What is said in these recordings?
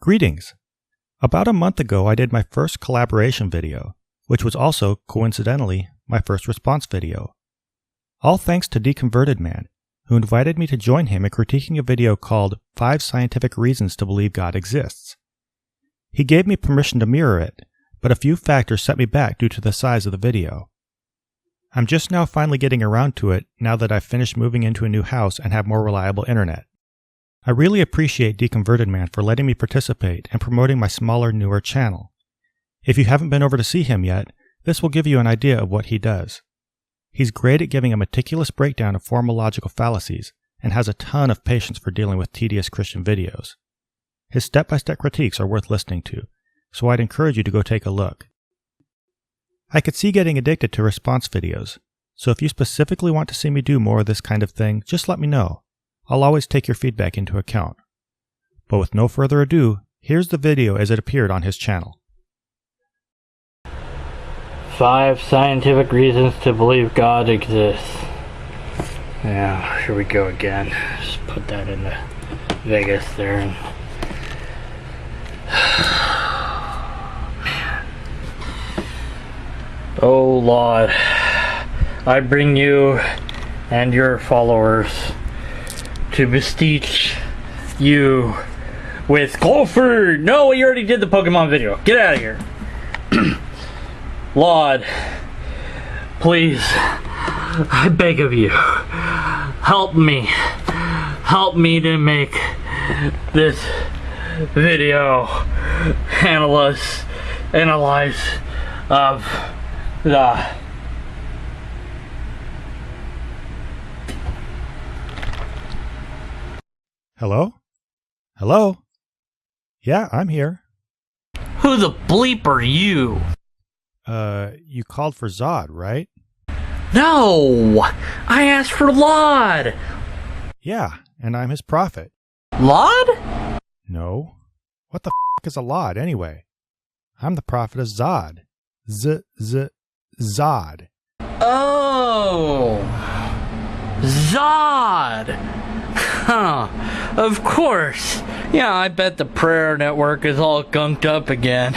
Greetings! About a month ago I did my first collaboration video, which was also, coincidentally, my first response video. All thanks to Deconverted Man, who invited me to join him in critiquing a video called 5 Scientific Reasons to Believe God Exists. He gave me permission to mirror it, but a few factors set me back due to the size of the video. I'm just now finally getting around to it now that I've finished moving into a new house and have more reliable internet. I really appreciate Deconverted Man for letting me participate and promoting my smaller, newer channel. If you haven't been over to see him yet, this will give you an idea of what he does. He's great at giving a meticulous breakdown of formal logical fallacies and has a ton of patience for dealing with tedious Christian videos. His step-by-step critiques are worth listening to, so I'd encourage you to go take a look. I could see getting addicted to response videos, so if you specifically want to see me do more of this kind of thing, just let me know. I'll always take your feedback into account. But with no further ado, here's the video as it appeared on his channel. 5 scientific reasons to believe God exists. Yeah, here we go again. Just put that into Vegas there. And man. Oh Lord, I bring you and your followers to beseech you with Golfer. No, you already did the Pokemon video. Get out of here. Lord, please, I beg of you, help me to make this video analyze of the Hello? Hello? Yeah, I'm here. Who the bleep are you? You called for Zod, right? No! I asked for Lod! Yeah, and I'm his prophet. Lod? No. What the f*** is a Lod, anyway? I'm the prophet of Zod. Zod. Oh! Zod! Huh. Of course. Yeah, I bet the prayer network is all gunked up again.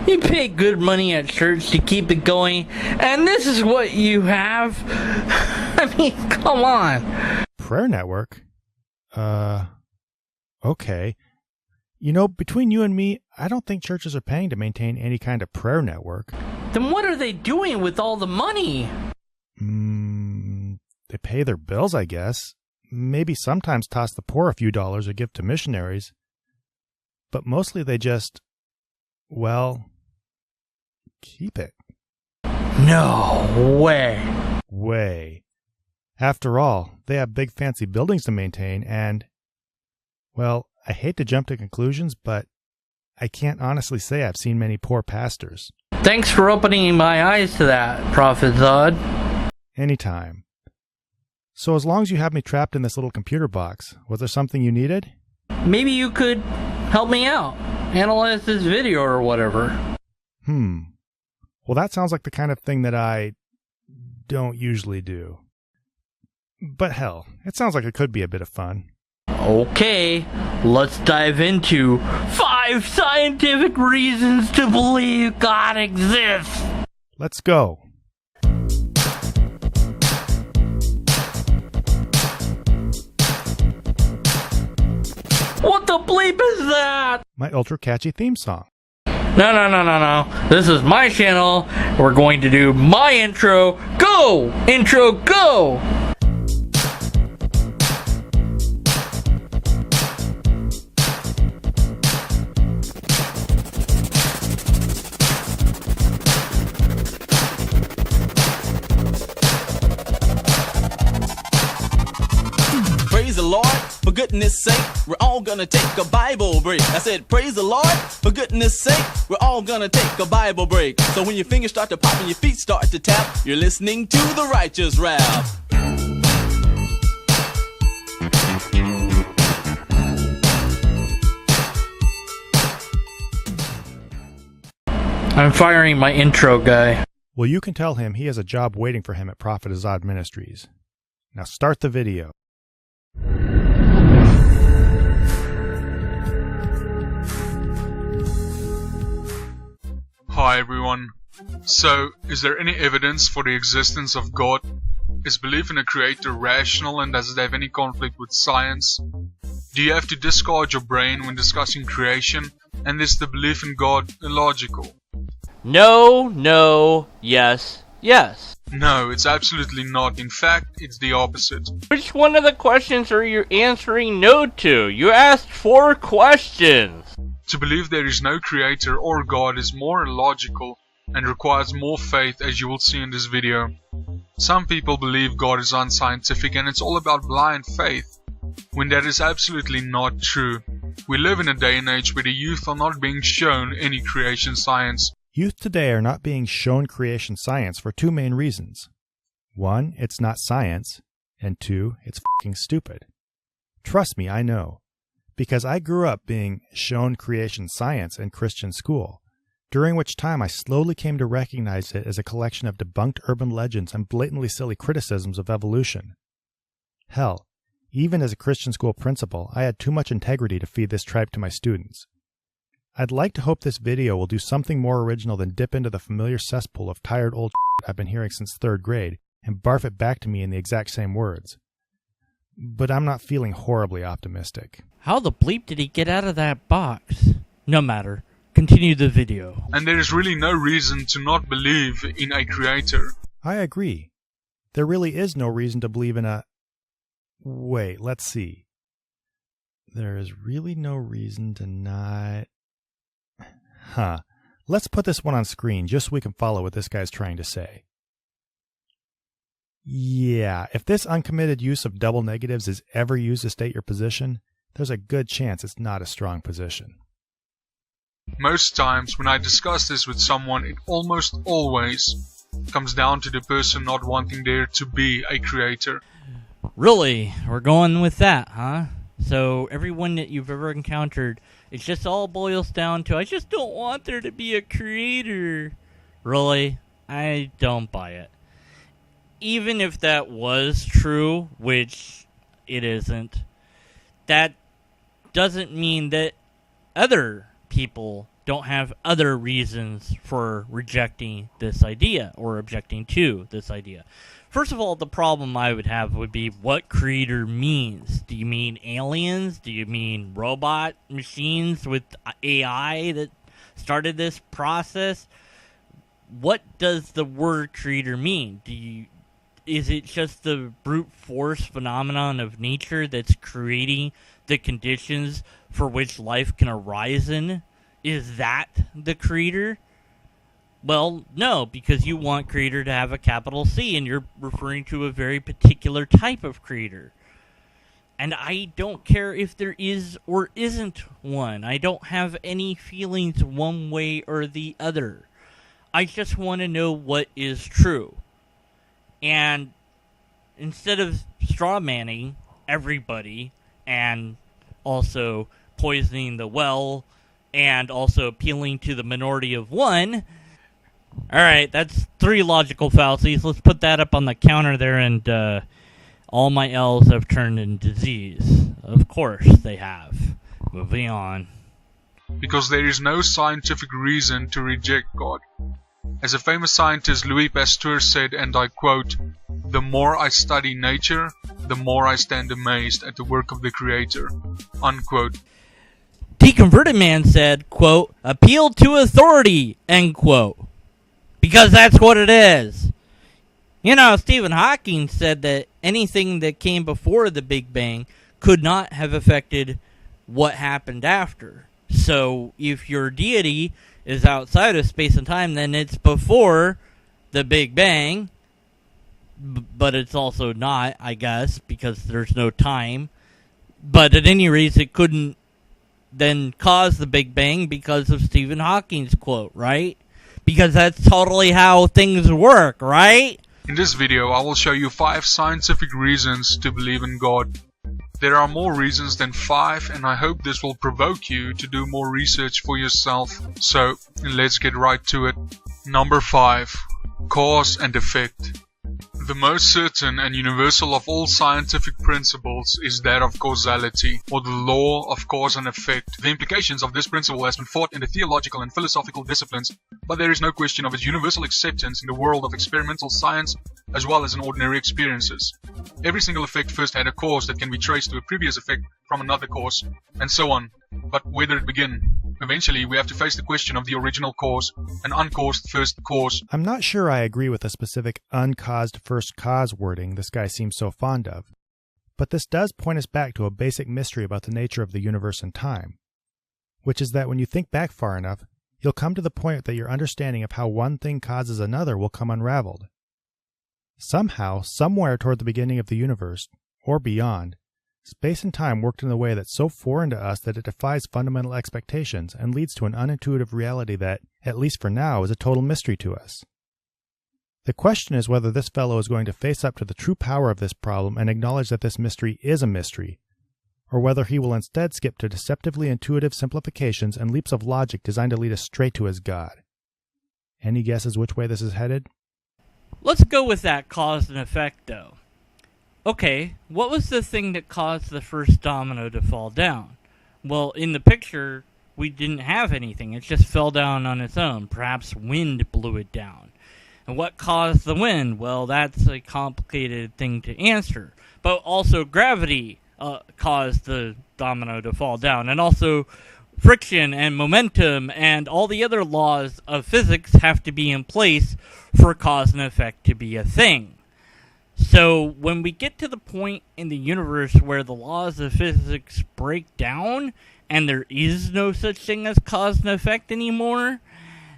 You pay good money at church to keep it going, and this is what you have? I mean, come on. Prayer network? Okay. You know, between you and me, I don't think churches are paying to maintain any kind of prayer network. Then what are they doing with all the money? They pay their bills, I guess. Maybe sometimes toss the poor a few dollars or give to missionaries. But mostly they just, well, keep it. No way. Way. After all, they have big fancy buildings to maintain and, well, I hate to jump to conclusions, but I can't honestly say I've seen many poor pastors. Thanks for opening my eyes to that, Prophet Zod. Anytime. So as long as you have me trapped in this little computer box, was there something you needed? Maybe you could help me out. Analyze this video or whatever. Well, that sounds like the kind of thing that I don't usually do. But hell, it sounds like it could be a bit of fun. Okay, let's dive into 5 scientific reasons to believe God exists. Let's go. What the bleep is that? My ultra catchy theme song. No. This is my channel. We're going to do my intro. Go! Intro, go! Praise the Lord, for goodness sake, we're all gonna take a Bible break. I said, praise the Lord, for goodness sake, we're all gonna take a Bible break. So when your fingers start to pop and your feet start to tap, you're listening to the righteous rap. I'm firing my intro guy. Well, you can tell him he has a job waiting for him at Prophet Zod Ministries. Now start the video. Hi everyone. So, is there any evidence for the existence of God? Is belief in a creator rational, and does it have any conflict with science? Do you have to discard your brain when discussing creation? And is the belief in God illogical? No, yes, yes. No, it's absolutely not. In fact, it's the opposite. Which one of the questions are you answering no to? You asked 4 questions. To believe there is no creator or God is more illogical and requires more faith, as you will see in this video. Some people believe God is unscientific and it's all about blind faith, when that is absolutely not true. We live in a day and age where the youth are not being shown any creation science. Youth today are not being shown creation science for 2 main reasons. 1, it's not science, and 2, it's f***ing stupid. Trust me, I know. Because I grew up being shown creation science in Christian school, during which time I slowly came to recognize it as a collection of debunked urban legends and blatantly silly criticisms of evolution. Hell, even as a Christian school principal, I had too much integrity to feed this tripe to my students. I'd like to hope this video will do something more original than dip into the familiar cesspool of tired old shit I've been hearing since 3rd grade and barf it back to me in the exact same words. But I'm not feeling horribly optimistic. How the bleep did he get out of that box? No matter. Continue the video. And there is really no reason to not believe in a creator. I agree. There really is no reason to believe in a... Wait, let's see. There is really no reason to not... Let's put this one on screen just so we can follow what this guy's trying to say. Yeah, if this uncommitted use of double negatives is ever used to state your position, there's a good chance it's not a strong position. Most times when I discuss this with someone, it almost always comes down to the person not wanting there to be a creator. Really? We're going with that, huh? So everyone that you've ever encountered, it just all boils down to, I just don't want there to be a creator. Really? I don't buy it. Even if that was true, which it isn't, that doesn't mean that other people don't have other reasons for rejecting this idea or objecting to this idea. First of all, the problem I would have would be what creator means. Do you mean aliens? Do you mean robot machines with AI that started this process? What does the word creator mean? Is it just the brute force phenomenon of nature that's creating the conditions for which life can arise in? Is that the creator? Well, no, because you want creator to have a capital C, and you're referring to a very particular type of creator. And I don't care if there is or isn't one. I don't have any feelings one way or the other. I just want to know what is true. And instead of strawmanning everybody and also poisoning the well and also appealing to the minority of one... Alright, that's 3 logical fallacies. Let's put that up on the counter there, and all my L's have turned into Z's. Of course they have. Moving on. Because there is no scientific reason to reject God. As a famous scientist Louis Pasteur said, and I quote, "The more I study nature, the more I stand amazed at the work of the Creator." Unquote. Deconverted Man said, quote, "Appeal to authority," end quote. Because that's what it is. You know, Stephen Hawking said that anything that came before the Big Bang could not have affected what happened after. So if your deity is outside of space and time, then it's before the Big Bang. But it's also not, I guess, because there's no time. But at any rate, it couldn't then cause the Big Bang because of Stephen Hawking's quote, right? Because that's totally how things work, right? In this video, I will show you 5 scientific reasons to believe in God. There are more reasons than 5, and I hope this will provoke you to do more research for yourself. So, let's get right to it. Number 5. Cause and effect. The most certain and universal of all scientific principles is that of causality, or the law of cause and effect. The implications of this principle has been fought in the theological and philosophical disciplines, but there is no question of its universal acceptance in the world of experimental science as well as in ordinary experiences. Every single effect first had a cause that can be traced to a previous effect from another cause, and so on. But where did it begin? Eventually, we have to face the question of the original cause, an uncaused first cause. I'm not sure I agree with the specific uncaused first cause wording this guy seems so fond of, but this does point us back to a basic mystery about the nature of the universe and time, which is that when you think back far enough, you'll come to the point that your understanding of how one thing causes another will come unraveled. Somehow, somewhere toward the beginning of the universe, or beyond, space and time worked in a way that's so foreign to us that it defies fundamental expectations and leads to an unintuitive reality that, at least for now, is a total mystery to us. The question is whether this fellow is going to face up to the true power of this problem and acknowledge that this mystery is a mystery, or whether he will instead skip to deceptively intuitive simplifications and leaps of logic designed to lead us straight to his God. Any guesses which way this is headed? Let's go with that cause and effect, though. Okay, what was the thing that caused the first domino to fall down? Well, in the picture, we didn't have anything. It just fell down on its own. Perhaps wind blew it down. And what caused the wind? Well, that's a complicated thing to answer. But also gravity caused the domino to fall down. And also friction and momentum and all the other laws of physics have to be in place for cause and effect to be a thing. So when we get to the point in the universe where the laws of physics break down and there is no such thing as cause and effect anymore,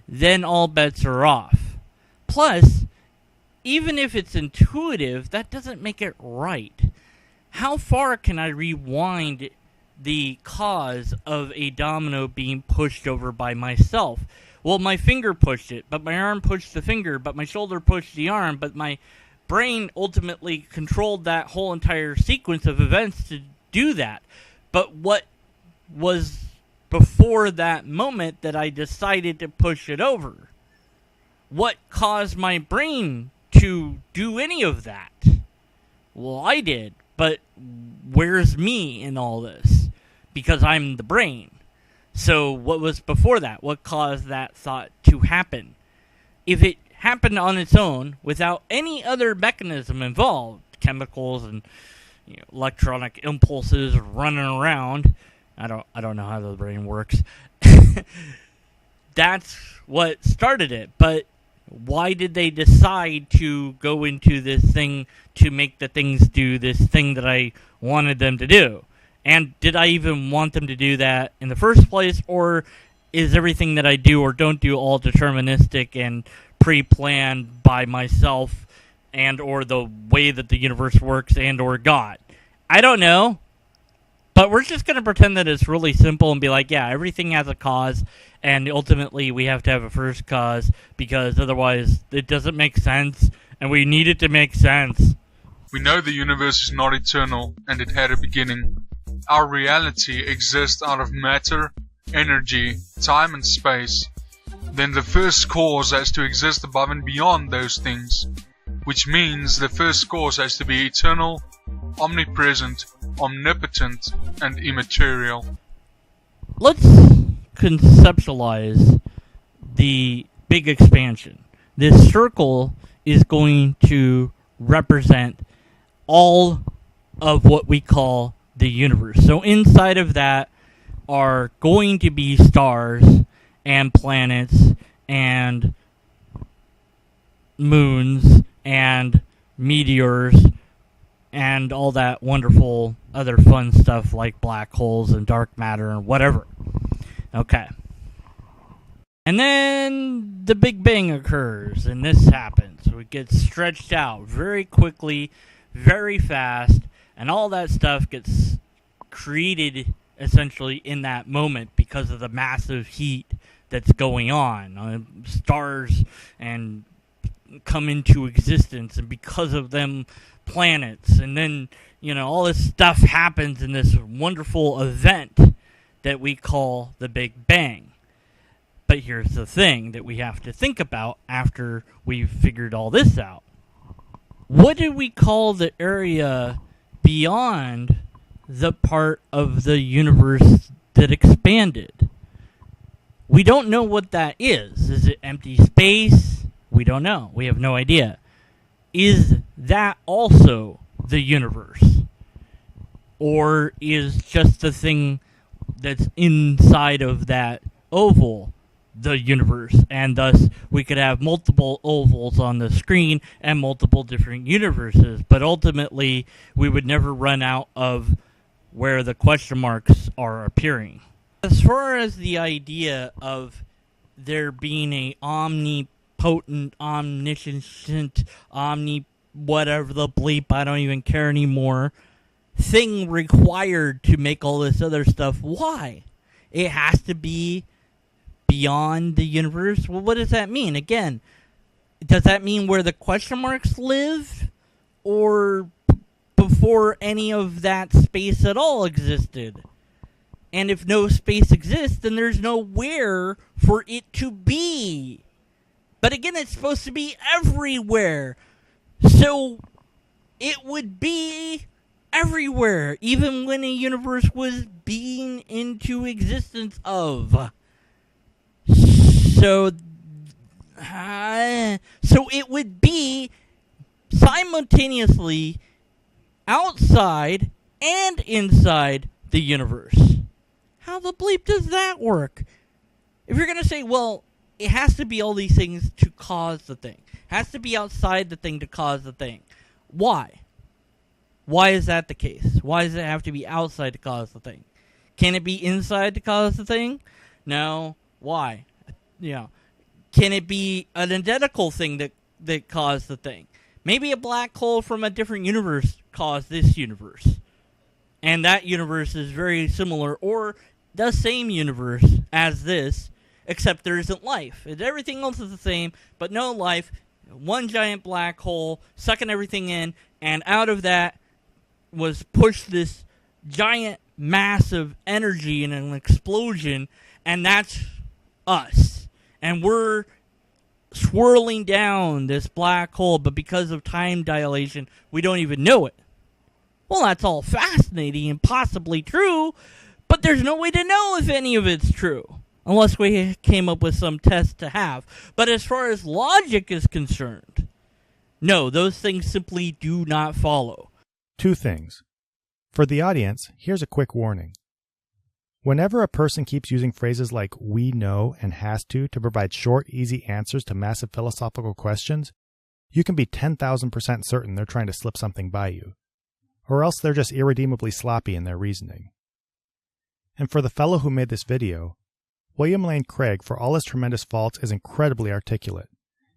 then all bets are off. Plus, even if it's intuitive, that doesn't make it right. How far can I rewind the cause of a domino being pushed over by myself? Well, my finger pushed it, but my arm pushed the finger, but my shoulder pushed the arm, but my brain ultimately controlled that whole entire sequence of events to do that. But what was before that moment that I decided to push it over? What caused my brain to do any of that? Well, I did, but where's me in all this? Because I'm the brain. So what was before that? What caused that thought to happen? If it happened on its own without any other mechanism involved, chemicals and electronic impulses running around, I don't know how the brain works. That's what started it. But why did they decide to go into this thing to make the things do this thing that I wanted them to do? And did I even want them to do that in the first place, or is everything that I do or don't do all deterministic and pre-planned by myself and or the way that the universe works and or God? I don't know, but we're just going to pretend that it's really simple and be like, yeah, everything has a cause, and ultimately we have to have a first cause because otherwise it doesn't make sense, and we need it to make sense. We know the universe is not eternal, and it had a beginning. Our reality exists out of matter, energy, time and space. Then the first cause has to exist above and beyond those things, which means the first cause has to be eternal, omnipresent, omnipotent, and immaterial. Let's conceptualize the big expansion. This circle is going to represent all of what we call the universe. So inside of that are going to be stars and planets and moons and meteors and all that wonderful other fun stuff like black holes and dark matter and whatever. Okay. And then the Big Bang occurs, and this happens. So it gets stretched out very quickly, very fast, and all that stuff gets created essentially in that moment because of the massive heat that's going on. Stars and come into existence, and because of them, planets, and then all this stuff happens in this wonderful event that we call the Big Bang. But here's the thing that we have to think about after we've figured all this out. what do we call the area beyond the part of the universe that expanded? We don't know what that is. Is it empty space? We don't know. We have no idea. Is that also the universe? Or is just the thing that's inside of that oval the universe? And thus, we could have multiple ovals on the screen and multiple different universes. But ultimately, we would never run out of where the question marks are appearing. As far as the idea of there being a omnipotent, omniscient, whatever the bleep, I don't even care anymore, thing required to make all this other stuff, why? It has to be beyond the universe? Well, what does that mean? Again, does that mean where the question marks live? Or before any of that space at all existed? And if no space exists, then there's nowhere for it to be. But again, it's supposed to be everywhere. So it would be everywhere, even when a universe was being into existence of. So it would be simultaneously outside and inside the universe. How the bleep does that work? If you're going to say, well, it has to be all these things to cause the thing. It has to be outside the thing to cause the thing. Why? Why is that the case? Why does it have to be outside to cause the thing? Can it be inside to cause the thing? No. Why? Can it be an identical thing that caused the thing? Maybe a black hole from a different universe caused this universe. And that universe is very similar, or the same universe as this, except there isn't life. Everything else is the same, but no life. One giant black hole sucking everything in, and out of that was pushed this giant, massive energy in an explosion, and that's us. And we're swirling down this black hole, but because of time dilation, we don't even know it. Well, that's all fascinating and possibly true, but there's no way to know if any of it's true, unless we came up with some test to have. But as far as logic is concerned, no, those things simply do not follow. 2 things. For the audience, here's a quick warning. Whenever a person keeps using phrases like we know and has to provide short, easy answers to massive philosophical questions, you can be 10,000% certain they're trying to slip something by you. Or else they're just irredeemably sloppy in their reasoning. And for the fellow who made this video, William Lane Craig, for all his tremendous faults, is incredibly articulate,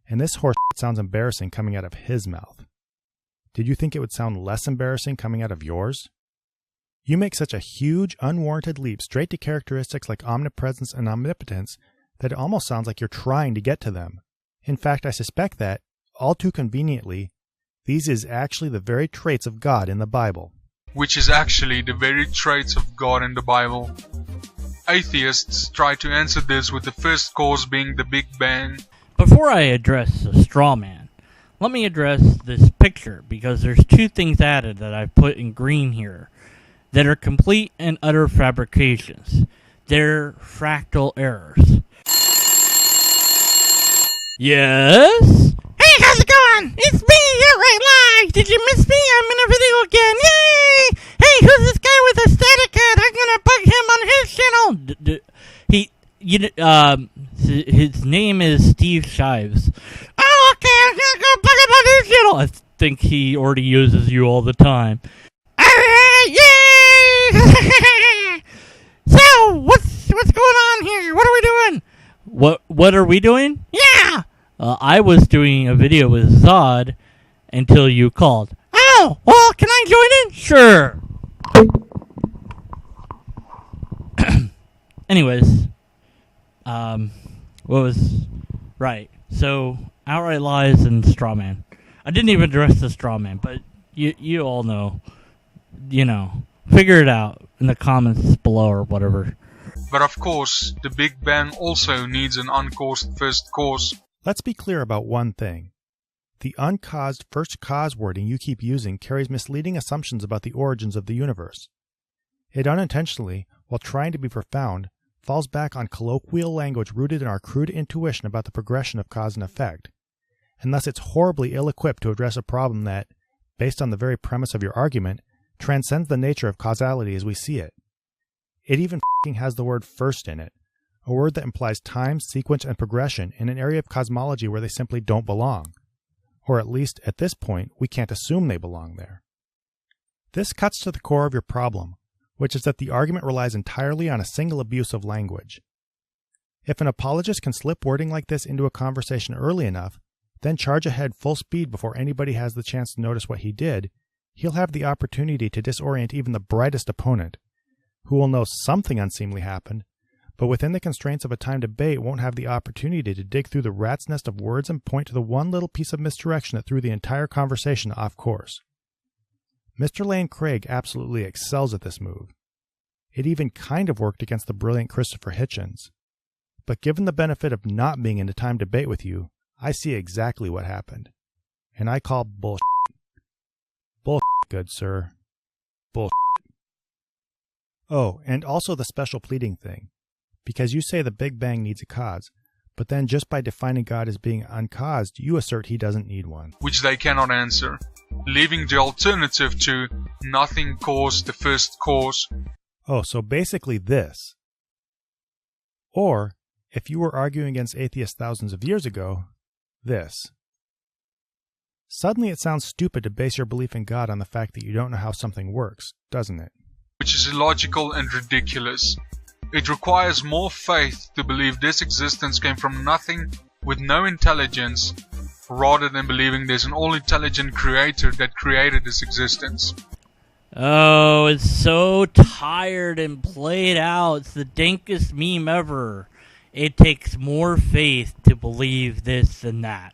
and this horse sounds embarrassing coming out of his mouth. Did you think it would sound less embarrassing coming out of yours? You make such a huge, unwarranted leap straight to characteristics like omnipresence and omnipotence that it almost sounds like you're trying to get to them. In fact, I suspect that, all too conveniently, these is actually the very traits of God in the Bible. Which is actually the very traits of God in the Bible. Atheists try to answer this with the first cause being the Big Bang. Before I address the straw man, let me address this picture, because there's 2 things added that I've put in green here that are complete and utter fabrications. They're fractal errors. Yes? Hey, how's it going? It's me, Right Live. Did you miss me? I'm in a video again. Yay! Hey, who's this guy with a static head? I'm gonna bug him on his channel. His name is Steve Shives. Oh, okay, I'm gonna go bug him on his channel. I think he already uses you all the time. Alright, yay! So, what's going on here? What are we doing? What are we doing? Yeah! I was doing a video with Zod until you called. Oh, well, can I join in? Sure. Anyways, what was right? So, outright lies and straw man. I didn't even address the straw man, but you all know. Figure it out in the comments below or whatever. But of course, the Big Bang also needs an uncaused first cause. Let's be clear about one thing. The uncaused first cause wording you keep using carries misleading assumptions about the origins of the universe. It unintentionally, while trying to be profound, falls back on colloquial language rooted in our crude intuition about the progression of cause and effect, and thus it's horribly ill-equipped to address a problem that, based on the very premise of your argument, transcends the nature of causality as we see it. It even has the word first in it, a word that implies time, sequence, and progression in an area of cosmology where they simply don't belong. Or at least, at this point, we can't assume they belong there. This cuts to the core of your problem, which is that the argument relies entirely on a single abuse of language. If an apologist can slip wording like this into a conversation early enough, then charge ahead full speed before anybody has the chance to notice what he did, he'll have the opportunity to disorient even the brightest opponent, who will know something unseemly happened, but within the constraints of a timed debate won't have the opportunity to dig through the rat's nest of words and point to the one little piece of misdirection that threw the entire conversation off course. Mr. Lane Craig absolutely excels at this move. It even kind of worked against the brilliant Christopher Hitchens. But given the benefit of not being in a timed debate with you, I see exactly what happened. And I call bullshit. Bullshit, good sir. Bullshit. Oh, and also the special pleading thing. Because you say the Big Bang needs a cause, but then just by defining God as being uncaused, you assert he doesn't need one. Which they cannot answer, leaving the alternative to nothing caused the first cause. Oh, so basically this. Or, if you were arguing against atheists thousands of years ago, this. Suddenly it sounds stupid to base your belief in God on the fact that you don't know how something works, doesn't it? Which is illogical and ridiculous. It requires more faith to believe this existence came from nothing with no intelligence, rather than believing there's an all-intelligent creator that created this existence. Oh, it's so tired and played out. It's the dankest meme ever. It takes more faith to believe this than that.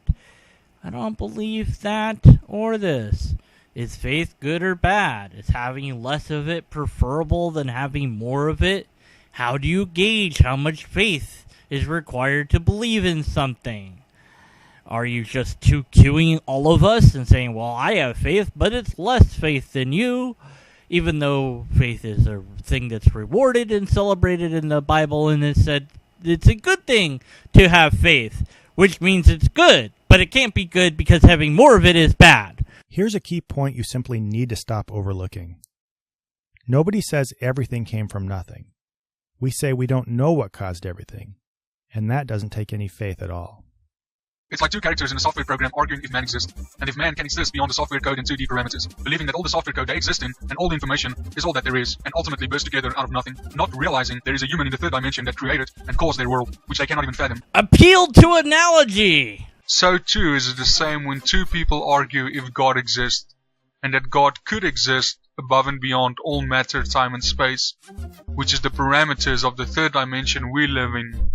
I don't believe that or this. Is faith good or bad? Is having less of it preferable than having more of it? How do you gauge how much faith is required to believe in something? Are you just too queuing all of us and saying, well, I have faith, but it's less faith than you, even though faith is a thing that's rewarded and celebrated in the Bible, and it said it's a good thing to have faith, which means it's good, but it can't be good because having more of it is bad. Here's a key point you simply need to stop overlooking. Nobody says everything came from nothing. We say we don't know what caused everything, and that doesn't take any faith at all. It's like two characters in a software program arguing if man exists, and if man can exist beyond the software code in 2D parameters, believing that all the software code they exist in and all the information is all that there is, and ultimately burst together out of nothing, not realizing there is a human in the third dimension that created and caused their world, which they cannot even fathom. Appeal to analogy! So too is it the same when two people argue if God exists, and that God could exist above and beyond all matter, time and space, which is the parameters of the third dimension we live in.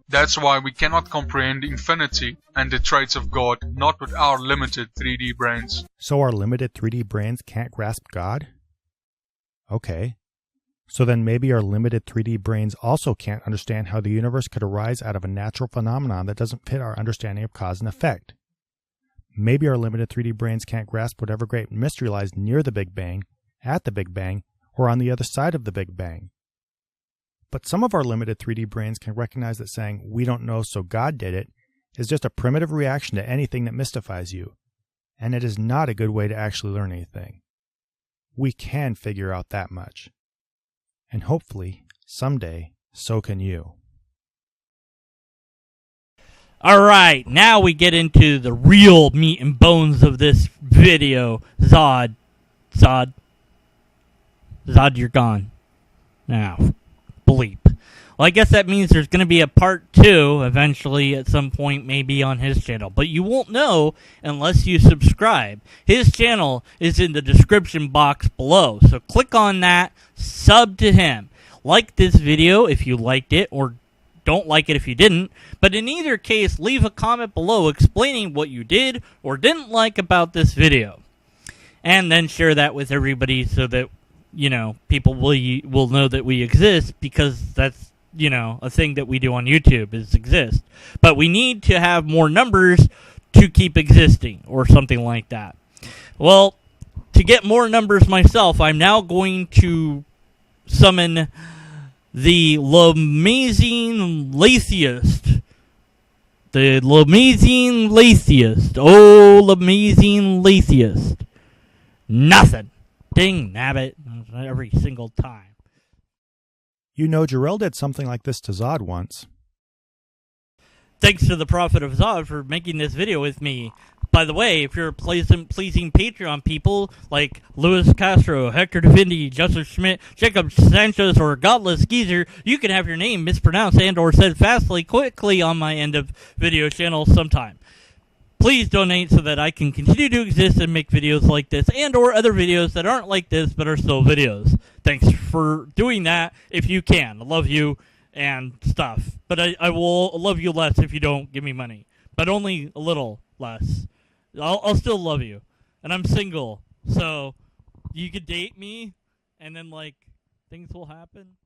That's why we cannot comprehend infinity and the traits of God, not with our limited 3D brains. So our limited 3D brains can't grasp God? Okay. So then maybe our limited 3D brains also can't understand how the universe could arise out of a natural phenomenon that doesn't fit our understanding of cause and effect. Maybe our limited 3D brains can't grasp whatever great mystery lies near the Big Bang, at the Big Bang, or on the other side of the Big Bang. But some of our limited 3D brains can recognize that saying, we don't know so God did it, is just a primitive reaction to anything that mystifies you, and it is not a good way to actually learn anything. We can figure out that much. And hopefully, someday, so can you. Alright, now we get into the real meat and bones of this video. Zod, you're gone. Now, bleep. Well, I guess that means there's going to be a part 2 eventually at some point, maybe on his channel. But you won't know unless you subscribe. His channel is in the description box below. So click on that, sub to him. Like this video if you liked it, or don't like it if you didn't. But in either case, leave a comment below explaining what you did or didn't like about this video. And then share that with everybody so that, you know, people will know that we exist, because that's, you know, a thing that we do on YouTube is exist. But we need to have more numbers to keep existing or something like that. Well, to get more numbers myself, I'm now going to summon the amazing Latheist. The amazing Latheist. Oh, amazing Latheist. Nothing. Ding nabbit. Every single time. You know, Jarrell did something like this to Zod once. Thanks to the Prophet of Zod for making this video with me. By the way, if you're pleasing Patreon people like Luis Castro, Hector DeVindy, Justin Schmidt, Jacob Sanchez, or Godless Geezer, you can have your name mispronounced and or said fastly, quickly on my end of video channel sometime. Please donate so that I can continue to exist and make videos like this and or other videos that aren't like this but are still videos. Thanks for doing that if you can. I love you and stuff. But I will love you less if you don't give me money. But only a little less. I'll still love you. And I'm single. So you could date me and then like things will happen.